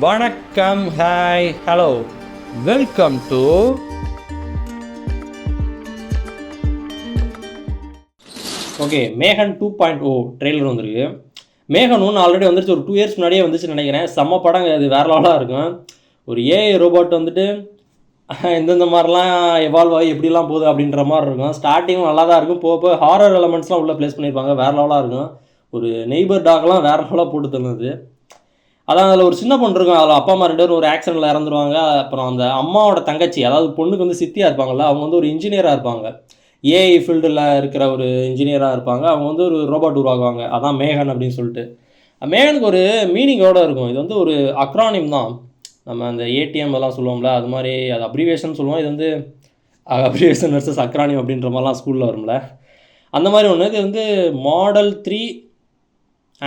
வணக்கம், hi, hello, welcome to okay மேகன் 2.0 trailer வந்திருக்கு. மேகன் ஒன்று ஆல்ரெடி வந்துருச்சு, ஒரு 2 இயர்ஸ் முன்னாடியே வந்துச்சுன்னு நினைக்கிறேன். செம்ம படம், அது வேறு லெவலாக இருக்கும். ஒரு ஏஐ ரோபோட் வந்துட்டு இந்தந்த மாதிரிலாம் எவால்வ் ஆகி எப்படிலாம் போகுது அப்படின்ற மாதிரி இருக்கும். ஸ்டார்டிங்கும் நல்லா தான் இருக்கும், போக ஹாரர் எலமெண்ட்ஸ்லாம் உள்ளே ப்ளேஸ் பண்ணியிருப்பாங்க, வேறு லெவலாக இருக்கும். ஒரு நெய்பர் டாக்லாம் வேறு லெவலாக போட்டு தந்தது. அதான் அதில் ஒரு சின்ன பொண்ணு இருக்கும், அதில் அப்பா அம்மா 2 பேரும் ஒரு ஆக்சிடெண்ட்டில் இறந்துருவாங்க. அப்புறம் அந்த அம்மாவோட தங்கச்சி, அதாவது பொண்ணுக்கு வந்து சித்தியாக இருப்பாங்கள்ல, அவங்க வந்து ஒரு இன்ஜினியராக இருப்பாங்க, ஏஐ ஃபீல்டில் இருக்கிற ஒரு இன்ஜினியராக இருப்பாங்க. அவங்க வந்து ஒரு ரோபோட் உருவாக்குவாங்க, அதான் மேகன் அப்படின்னு சொல்லிட்டு. மேகனுக்கு ஒரு மீனிங்கோடு இருக்கும். இது வந்து ஒரு அக்ரானிம் தான், நம்ம அந்த ஏடிஎம் எல்லாம் சொல்லுவோம்ல, அது மாதிரி அது அப்ரிவேஷன் சொல்லுவோம். இது வந்து அப்ரிவேஷன் வர்சஸ் அக்ரானிம் அப்படின்ற மாதிரிலாம் ஸ்கூலில் வரும்ல, அந்த மாதிரி ஒன்று. இது வந்து மாடல் 3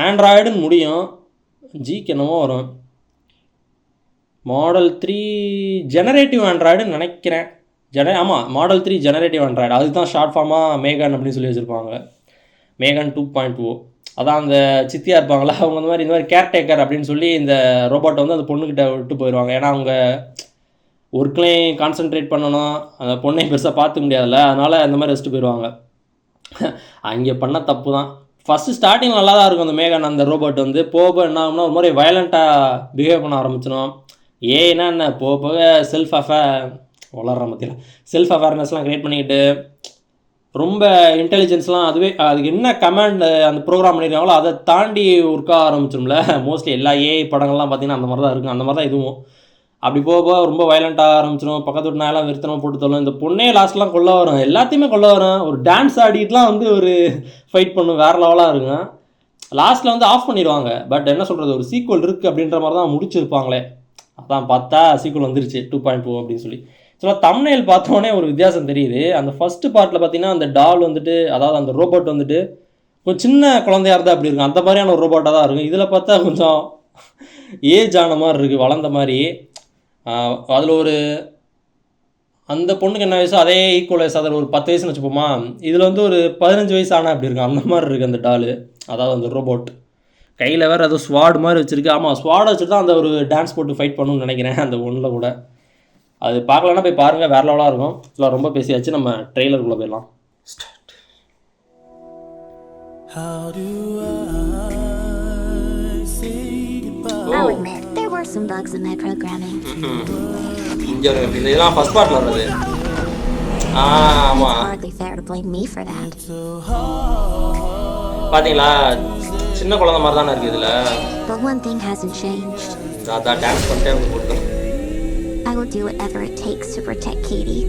ஆண்ட்ராய்டுன்னு முடியும், ஜிக்கு என்னமோ வரும். மாடல் 3 ஜெனரேட்டிவ் ஆண்ட்ராய்டுன்னு நினைக்கிறேன். ஆமாம், மாடல் 3 ஜெனரேட்டிவ் ஆண்ட்ராய்டு, அதுக்கு தான் ஷார்ட் ஃபார்மாக மேகன் அப்படின்னு சொல்லி வச்சுருப்பாங்க. மேகன் 2.0 அதான் அந்த சித்தியாக இருப்பாங்களா, அவங்க இந்த மாதிரி கேர்டேக்கர் அப்படின்னு சொல்லி இந்த ரோபோட்டை வந்து அந்த பொண்ணுக்கிட்ட விட்டு போயிடுவாங்க. ஏன்னா அவங்க ஒர்க்லேயும் கான்சென்ட்ரேட் பண்ணணும், அந்த பொண்ணையும் பெருசாக பார்த்துக்க முடியாதுல்ல, அதனால் இந்த மாதிரி வச்சுட்டு போயிடுவாங்க. அங்கே பண்ண தப்பு தான். ஃபஸ்ட்டு ஸ்டார்டிங் நல்லா தான் இருக்கும் அந்த மேகன், அந்த ரோபோட் வந்து போக என்ன ஆகும்னா ஒரு மாதிரி வயலண்ட்டாக பிஹேவ் பண்ண ஆரம்பிச்சிடும். ஏன்னா என்ன போக செல்ஃப் அவேர்னஸ்லாம் க்ரியேட் பண்ணிக்கிட்டு ரொம்ப இன்டெலிஜென்ஸ்லாம் அதுக்கு என்ன கமாண்ட் அந்த ப்ரோக்ராம் பண்ணியிருக்காங்களோ அதை தாண்டி ஒர்க் ஆரம்பிச்சிடும்ல. மோஸ்ட்லி எல்லா ஏஐ படங்கள்லாம் பார்த்திங்கன்னா அந்த மாதிரி தான் இருக்கும். அந்த மாதிரி தான் இதுவும் அப்படி போக ரொம்ப வயலண்ட்டாக ஆரம்பிச்சிடும். பக்கத்து வீட்டு நாயெல்லாம் விருத்தனம் போட்டு தள்ளும். இந்த பொண்ணே லாஸ்ட்லாம் கொல்ல வரும், எல்லாத்தையுமே கொல்ல வரும். ஒரு டான்ஸ் ஆடிட்டுலாம் வந்து ஒரு ஃபைட் பண்ணும், வேறு லெவலாக இருக்கும். லாஸ்ட்டில் வந்து ஆஃப் பண்ணிடுவாங்க. பட் என்ன சொல்கிறது, ஒரு சீக்குவல் இருக்குது அப்படின்ற மாதிரி தான் முடிச்சிருப்பாங்களே. அதான் பார்த்தா சீக்குவல் வந்துருச்சு 2.0 அப்படின்னு சொல்லி. ஸோ தம்ப்நெயில் பார்த்தோன்னே ஒரு வித்தியாசம் தெரியுது. அந்த ஃபஸ்ட்டு பார்ட்டில் பார்த்தீங்கன்னா அந்த டால் வந்துட்டு, அதாவது அந்த ரோபோட் வந்துட்டு கொஞ்சம் சின்ன குழந்தையாக இருந்தால் அப்படி இருக்கும், அந்த மாதிரியான ஒரு ரோபோட்டாக தான் இருக்கும். இதில் பார்த்தா கொஞ்சம் ஏஜ் ஆன மாதிரி இருக்குது, வளர்ந்த மாதிரி. அதில் ஒரு அந்த பொண்ணுக்கு என்ன வயசோ அதே ஈக்குவல் வயசு, அதில் ஒரு 10 வயசுன்னு வச்சுப்போமா. இதில் வந்து ஒரு 15 வயசு ஆனால் அப்படி இருக்கும், அந்த மாதிரி இருக்குது அந்த டாலு, அதாவது அந்த ரோபோட். கையில் வேறு ஏதோ ஸ்வாட் மாதிரி வச்சுருக்கு. ஆமாம், ஸ்வாடை வச்சுட்டு தான் அந்த ஒரு டான்ஸ் போட்டு ஃபைட் பண்ணணும்னு நினைக்கிறேன் அந்த ஒன்றில் கூட. அது பார்க்கலன்னா போய் பாருங்கள், வேறு லெவலாக இருக்கும். இதெல்லாம் ரொம்ப பேசியாச்சு, நம்ம ட்ரெய்லருக்குள்ளே போயிடலாம். I'll admit, there were some bugs in my programming. இதெல்லாம் ஃபர்ஸ்ட் பார்ட்டில் வர்றது. ஆமாம், Hardly fair to blame me for that. பார்த்தீங்களா, சின்ன குழந்தை மாதிரி தானே இருக்குது இதில். But one thing hasn't changed. அதான் டான்ஸ் பண்ணிட்டே வந்து போட்டுக்கணும். I will do whatever it takes to protect Katie.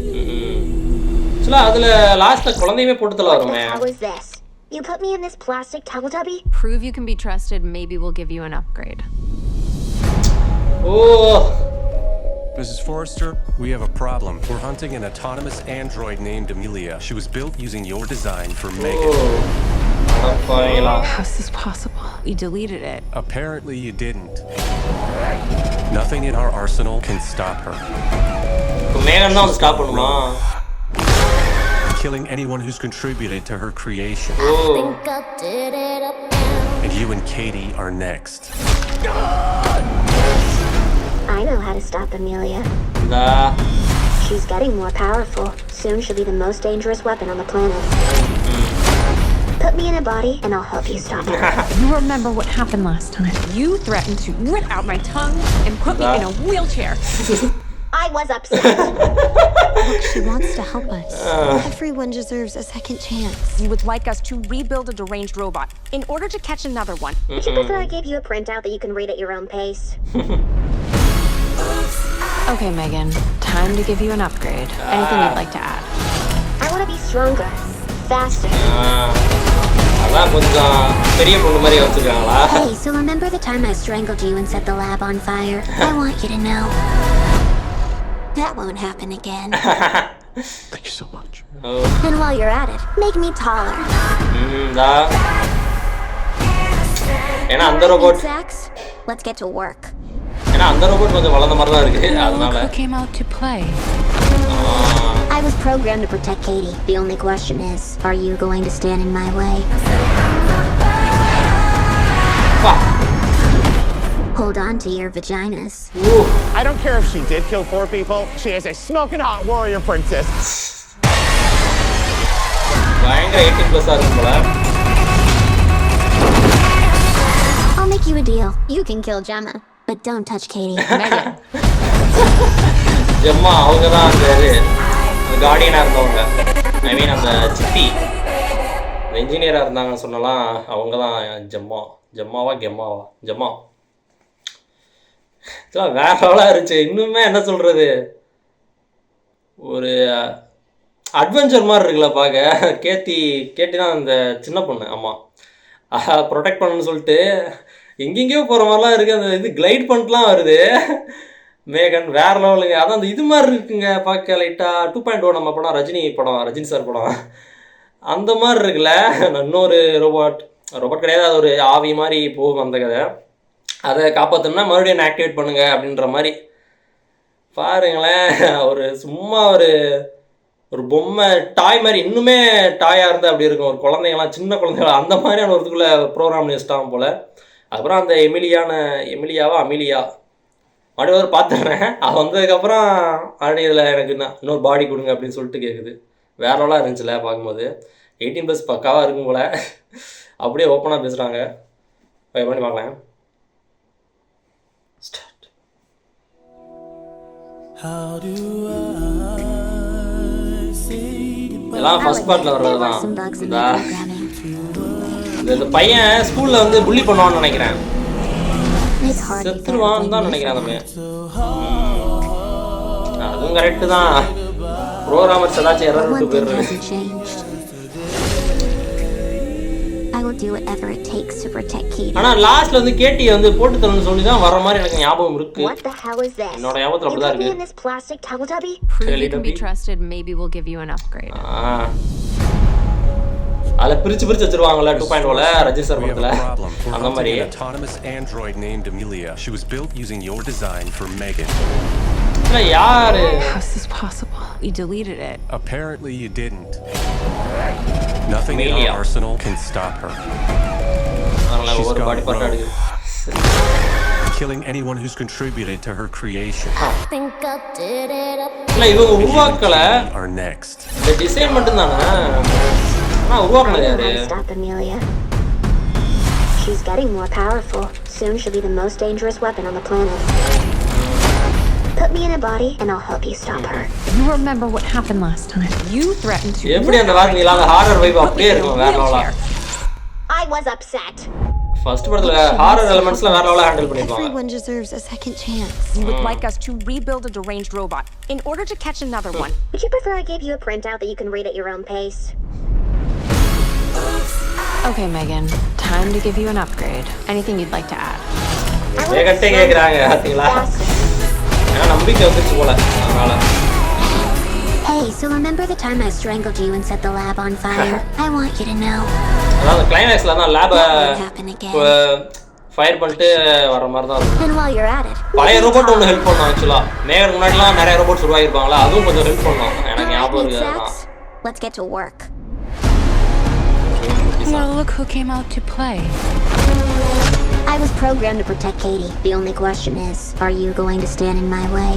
ஆக்சுவலாக அதில் லாஸ்ட்டில் குழந்தையுமே போட்டுத்தல வருமே. How is this? You put me in this plastic Teletubby? Prove you can be trusted, maybe we'll give you an upgrade. Oh. Mrs. Forrester, we have a problem. We're hunting an autonomous android named Amelia. She was built using your design for Megan. How's this possible? We deleted it. Apparently you didn't. Nothing in our arsenal can stop her. Megan தான் stop பண்ணுமா? Killing anyone who's contributed to her creation. Think I did it up. And you and Katie are next. I know how to stop Amelia. Nah. She's getting more powerful. Soon she'll be the most dangerous weapon on the planet. Put me in a body and I'll help you stop her. You remember what happened last time? You threatened to rip out my tongue and put me in a wheelchair. I was upset. Look, she wants to help us. Everyone deserves a second chance. You would like us to rebuild a deranged robot in order to catch another one. Would you prefer I gave you a printout that you can read at your own pace? Okay, Megan. Time to give you an upgrade. Anything you'd like to add? I want to be stronger, faster. அதான் கொஞ்சம் பெரிய பொண்ணு மாதிரி வச்சுருக்காங்களா? Hey, so remember the time I strangled you and set the lab on fire? I want you to know that won't happen again. Thank you so much. And while you're at it, make me taller. ஏன்னா அந்த robot Zach's, let's get to work. ஏன்னா அந்த robot கொஞ்சம் வளர்ந்த மாதிரி தான் இருக்கு, அதனால. Who came out to play? I was programmed to protect Katie. The only question is, are you going to stand in my way? Hold on to your vaginas. I don't care if she did kill 4 people. She is a smoking hot warrior princess. பயங்கர 18+ இருக்கும் போல. I'll make you a deal. You can kill Gemma, but don't touch Katie. Megan. ஜெம்மா அவங்க தான் அந்த கார்டியனாக இருந்தவங்க. ஐ மீன் அந்த சித்தி அந்த இன்ஜினியராக இருந்தாங்கன்னு சொன்னலாம் அவங்க தான் ஜெம்மாவா ஜெம்மா இதெல்லாம் வேற லெவலாக இருந்துச்சு. இன்னுமே என்ன சொல்கிறது, ஒரு அட்வென்ச்சர் மாதிரி இருக்குல்ல பார்க்க. கேட்டி தான் அந்த சின்ன பொண்ணு. ஆமாம், ப்ரொடெக்ட் பண்ணணும்னு சொல்லிட்டு எங்கெங்கேயோ போகிற மாதிரிலாம் இருக்குது. அந்த இது கிளைட் பண்ணிட்டுலாம் வருது. மேகன் வேற லெவலுங்க. அதான் அந்த இது மாதிரி இருக்குங்க பார்க்க. லைட்டாக 2.0 நம்ம படம், ரஜினி சார் படம் அந்த மாதிரி இருக்குல்ல. இன்னொரு ரோபோட் கிடையாது, அது ஒரு ஆவி மாதிரி போகும் அந்த கதை. அதை காப்பாற்றணும்னா மறுபடியும் என்ன ஆக்டிவேட் பண்ணுங்க அப்படின்ற மாதிரி பாருங்களேன். சும்மா ஒரு பொம்மை டாய் மாதிரி, இன்னுமே டாயாக இருந்தால் அப்படி இருக்கும். ஒரு குழந்தைங்களாம் சின்ன குழந்தைங்களா அந்த மாதிரியான ஒருத்துக்குள்ளே ப்ரோக்ராம் பண்ணி வச்சிட்டாங்க போல். அப்புறம் அந்த அமிலியா மறுபடியும் பார்த்துட்றேன். அது வந்ததுக்கப்புறம் மறுபடியும் இதில் எனக்கு இன்னொரு பாடி கொடுங்க அப்படின்னு சொல்லிட்டு கேட்குது. வேற லெவலாக இருந்துச்சுல பார்க்கும்போது. 18+ பக்காவாக இருக்கும் போல். அப்படியே ஓப்பனாக பேசுகிறாங்க. பண்ணி பார்க்கலாம். இதெல்லாம் ஃபர்ஸ்ட் பார்ட்டில் வர்றது தான். இந்த பையன் ஸ்கூலில் வந்து புள்ளி பண்ணுவான்னு நினைக்கிறேன். செத்துருவான்னு தான் நினைக்கிறேன் அந்த பையன். அதுவும் கரெக்டு தான். ப்ரோக்ராமர்ஸ் ஏதாச்சும் எரர் விட்டு போயிடுறது. ஆனா லாஸ்ட்ல வந்து கேட்டி வந்து போட்டு தரணும்னு சொல்லி தான் வர மாதிரி எனக்கு ஞாபகம் இருக்கு. என்னோட ஞாபகத்துல அப்படிதான் இருக்கு. Prove you can be trusted, maybe we'll give you an upgrade. அத பிரிச்சு வச்சிருவாங்கல 2.0ல ரஜினி சார் படத்துல அந்த மாதிரி. An autonomous android named Amelia. She was built using your design for Megan. யாரு? How is this possible? We deleted it. Apparently you didn't. Nothing in our arsenal can stop her. She's gone rogue, killing anyone who's contributed to her creation. இவங்க உருவாக்கல. Are next. இந்த design மட்டும் தானா? உருவாக்குனது யாரு? Stop Amelia. She's getting more powerful. Soon she'll be the most dangerous weapon on the planet. Put me in a body and I'll help you stop her. You remember what happened last time? You threatened to. எப்படி அந்த வார்த்தையில அந்த horror vibe அப்படியே இருக்கும் வேற லெவலா. I was upset. First படத்துல horror எலிமெண்ட்ஸ்ல வேற லெவலா ஹேண்டில் பண்ணிருப்பாங்க. Everyone deserves a second chance. You would like us to rebuild a deranged robot in order to catch another one. Would you prefer I gave you a printout that you can read at your own pace? Okay, Megan. Time to give you an upgrade. Anything you'd like to add? வேகட்டே கேக்குறாங்க பாத்தீங்களா? நான் நம்பிக்கை வந்துச்சு போல அதனால. Hey, so remember the time I strangled you and set the lab on fire? I want you to know. அதாவது கிளைமாக்ஸ்ல தான் லேப fire பண்ணிட்டு வர மாதிரி தான் இருக்கும். And while you're at it. பழைய ரோபோட் ஒன்று ஹெல்ப் பண்ணோம் ஆக்சுவலா. மேகருக்கு முன்னாடிலாம் நிறைய ரோபோட்ஸ் உருவாகிருப்பாங்களா, அதுவும் கொஞ்சம் ஹெல்ப் பண்ணோம். எனக்கு ஞாபகம் இருக்கு அதெல்லாம். Let's get to work. Well, look who came out to play. I was programmed to protect Katie. The only question is, are you going to stand in my way?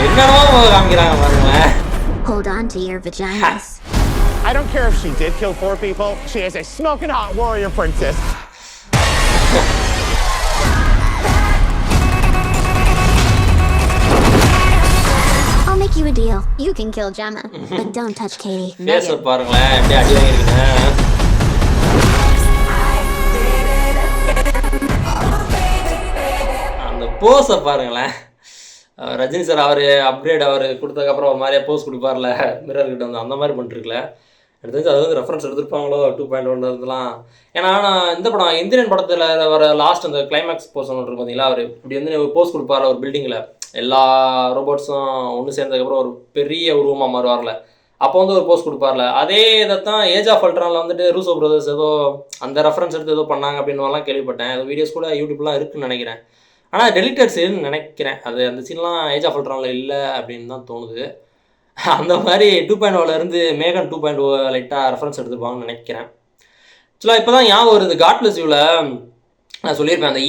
என்னவோ காமிக்கிறாங்க பாருங்களேன். Hold on to your vaginas. I don't care if she did kill 4 people. She is a smoking hot warrior princess. I'll make you a deal. You can kill Gemma, but don't touch Katie. பேச பாருங்களேன் எப்படி அடி வாங்கிருக்கீங்க. அந்த போஸை பாருங்களேன். Rajini sir அவர் upgrade அவர் கொடுத்ததுக்கப்புறம் ஒரு மாதிரியே Bose கொடுப்பார்ல mirror கிட்ட வந்து அந்த மாதிரி பண்ணிருக்கல. எனக்கு தெரிஞ்சு அது வந்து ரெஃபரன்ஸ் எடுத்துருப்பாங்களோ 2.1 ஏன்னா நான் இந்த படம் இந்தியன் படத்தில் வர லாஸ்ட் அந்த கிளைமேக்ஸ் போர்ஷன் ஒன்று பார்த்தீங்களா, அவர் இப்படி வந்து போஸ் கொடுப்பார் ஒரு பில்டிங்கில் எல்லா ரோபோட்ஸும் ஒன்று சேர்ந்ததுக்கப்புறம் ஒரு பெரிய உருவமாக மாறுவார்ல, அப்போ வந்து ஒரு போஸ் கொடுப்பார்ல. அதே இதை தான் ஏஜ் ஆஃப் அல்ட்ரானில் வந்துட்டு ரூசோ பிரதர்ஸ் ஏதோ அந்த ரெஃபரன்ஸ் எடுத்து ஏதோ பண்ணாங்க அப்படின்னு கேள்விப்பட்டேன். அது வீடியோஸ் கூட யூடியூப்லாம் இருக்குன்னு நினைக்கிறேன். ஆனால் டெலிட்டட் சீன் நினைக்கிறேன். அது அந்த சீன்லாம் ஏஜ் ஆஃப் அல்ட்ரானில் இல்லை அப்படின்னு தான் தோணுது. அந்த மாதிரி 2.0 மேகன் 2.0 லைட்டாக ரெஃபரன்ஸ் எடுத்துருப்பாங்கன்னு நினைக்கிறேன். ஆக்சுவலாக இப்போ தான் ஞாபகம் வருது, காட் பிளஸ் யூவில் நான் சொல்லியிருப்பேன் அந்த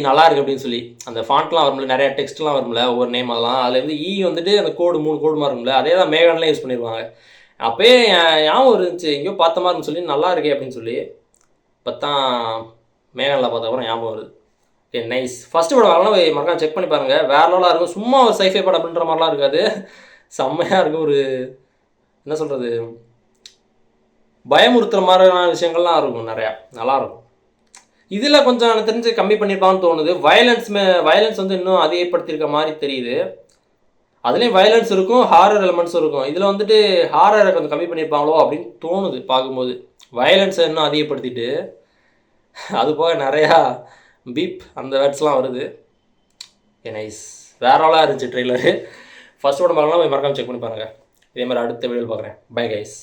நல்லா இருக்குது அப்படின்னு சொல்லி அந்த ஃபாண்ட்லாம் வரும்ல, நிறைய டெக்ஸ்ட்லாம் வரும்ல, ஒவ்வொரு நேம் அதெல்லாம் அதில் வந்து வந்துட்டு அந்த கோடு 3 கோடு மாதிரி இருக்கும்ல, அதே தான் மேகன்லாம் யூஸ் பண்ணிடுவாங்க. அப்போயே ஞாபகம் இருந்துச்சு எங்கேயோ பார்த்த மாதிரி சொல்லி நல்லா இருக்கே அப்படின்னு சொல்லி இப்போ தான் மேகனில் பார்த்த அப்புறம் ஞாபகம் வருது. Okay nice. ஃபஸ்ட்டு படம் வரலாம் மறக்காம செக் பண்ணி பாருங்கள், வேறு லெவலாக இருக்கும். சும்மா ஒரு சைஃபை படம் அப்படின்ற மாதிரிலாம் இருக்காது, செம்மையாக இருக்கும். ஒரு என்ன சொல்கிறது, பயமுறுத்துகிற மாதிரியான விஷயங்கள்லாம் இருக்கும், நிறையா நல்லாயிருக்கும். இதில் கொஞ்சம் எனக்கு தெரிஞ்சு கம்மி பண்ணியிருப்பான்னு தோணுது. வயலன்ஸ் வந்து இன்னும் அதிகப்படுத்தியிருக்க மாதிரி தெரியுது. அதுலேயும் வயலன்ஸ் இருக்கும், ஹாரர் எலமெண்ட்ஸும் இருக்கும். இதில் வந்துட்டு ஹாரரை கொஞ்சம் கம்மி பண்ணியிருப்பாங்களோ அப்படின்னு தோணுது பார்க்கும்போது. வயலன்ஸை இன்னும் அதிகப்படுத்திட்டு அது போக நிறையா பீப் அந்த வேர்ட்ஸ்லாம் வருது. நைஸ், வேறாலாம் இருந்துச்சு ட்ரெய்லரு. ஃபஸ்ட் படம் பார்க்கலாம், போய் மறக்காம செக் பண்ணி பாருங்கள். இதே மாதிரி அடுத்த வீடியோவில் பார்க்குறேன். Bye guys.